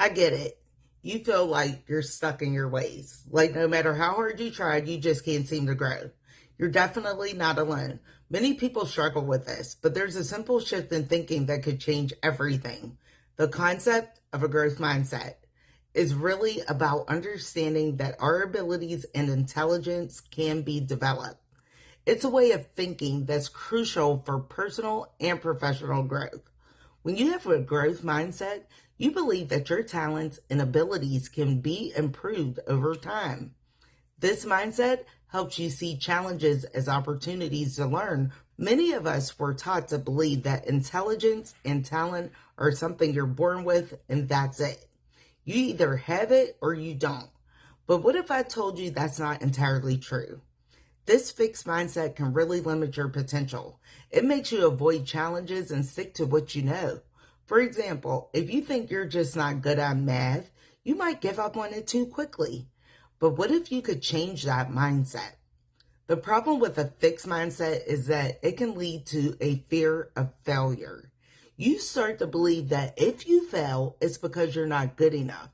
I get it. You feel like you're stuck in your ways. Like no matter how hard you tried, you just can't seem to grow. You're definitely not alone. Many people struggle with this, but there's a simple shift in thinking that could change everything. The concept of a growth mindset is really about understanding that our abilities and intelligence can be developed. It's a way of thinking that's crucial for personal and professional growth. When you have a growth mindset, you believe that your talents and abilities can be improved over time. This mindset helps you see challenges as opportunities to learn. Many of us were taught to believe that intelligence and talent are something you're born with and that's it. You either have it or you don't. But what if I told you that's not entirely true? This fixed mindset can really limit your potential. It makes you avoid challenges and stick to what you know. For example, if you think you're just not good at math, you might give up on it too quickly. But what if you could change that mindset? The problem with a fixed mindset is that it can lead to a fear of failure. You start to believe that if you fail, it's because you're not good enough.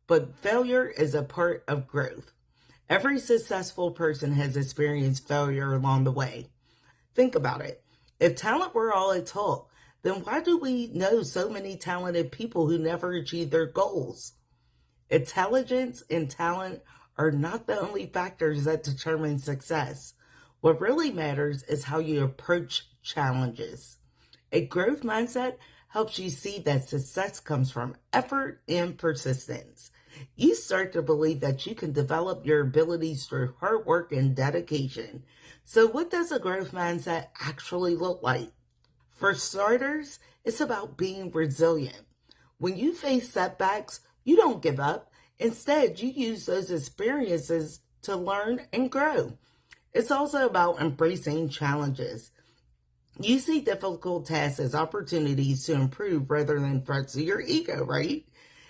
But failure is a part of growth. Every successful person has experienced failure along the way. Think about it. If talent were all it took, then why do we know so many talented people who never achieve their goals? Intelligence and talent are not the only factors that determine success. What really matters is how you approach challenges. A growth mindset helps you see that success comes from effort and persistence. You start to believe that you can develop your abilities through hard work and dedication. So what does a growth mindset actually look like? For starters, it's about being resilient. When you face setbacks, you don't give up. Instead, you use those experiences to learn and grow. It's also about embracing challenges. You see difficult tasks as opportunities to improve rather than threats to your ego, right?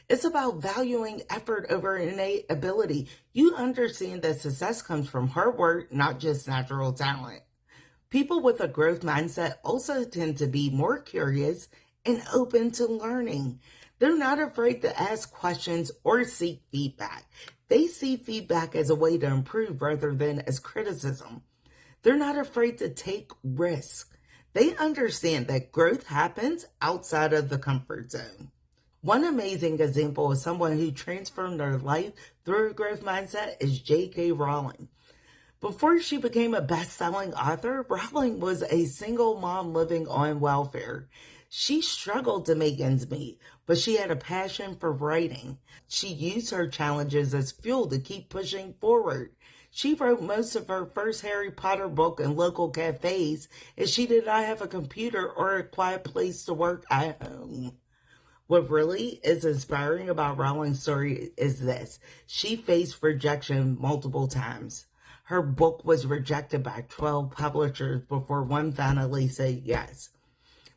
It's about valuing effort over innate ability. You understand that success comes from hard work, not just natural talent. People with a growth mindset also tend to be more curious and open to learning. They're not afraid to ask questions or seek feedback. They see feedback as a way to improve rather than as criticism. They're not afraid to take risks. They understand that growth happens outside of the comfort zone. One amazing example of someone who transformed their life through a growth mindset is J.K. Rowling. Before she became a best-selling author, Rowling was a single mom living on welfare. She struggled to make ends meet, but she had a passion for writing. She used her challenges as fuel to keep pushing forward. She wrote most of her first Harry Potter book in local cafes, and she did not have a computer or a quiet place to work at home. What really is inspiring about Rowling's story is this. She faced rejection multiple times. Her book was rejected by 12 publishers before one finally said yes.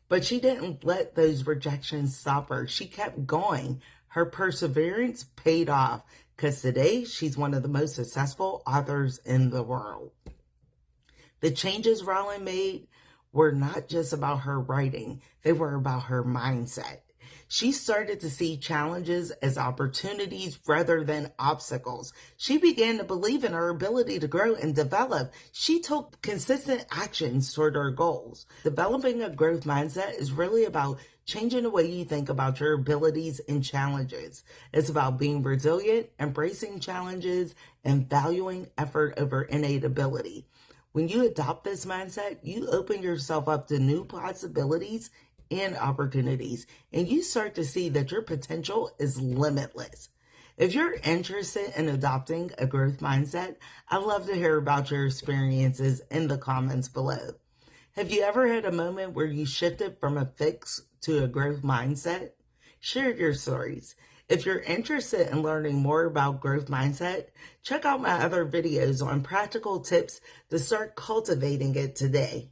But she didn't let those rejections stop her. She kept going. Her perseverance paid off because today she's one of the most successful authors in the world. The changes Rowling made were not just about her writing. They were about her mindset. She started to see challenges as opportunities rather than obstacles. She began to believe in her ability to grow and develop. She took consistent actions toward her goals. Developing a growth mindset is really about changing the way you think about your abilities and challenges. It's about being resilient, embracing challenges, and valuing effort over innate ability. When you adopt this mindset, you open yourself up to new possibilities and opportunities, and you start to see that your potential is limitless. If you're interested in adopting a growth mindset, I'd love to hear about your experiences in the comments below. Have you ever had a moment where you shifted from a fix to a growth mindset? Share your stories. If you're interested in learning more about growth mindset, check out my other videos on practical tips to start cultivating it today.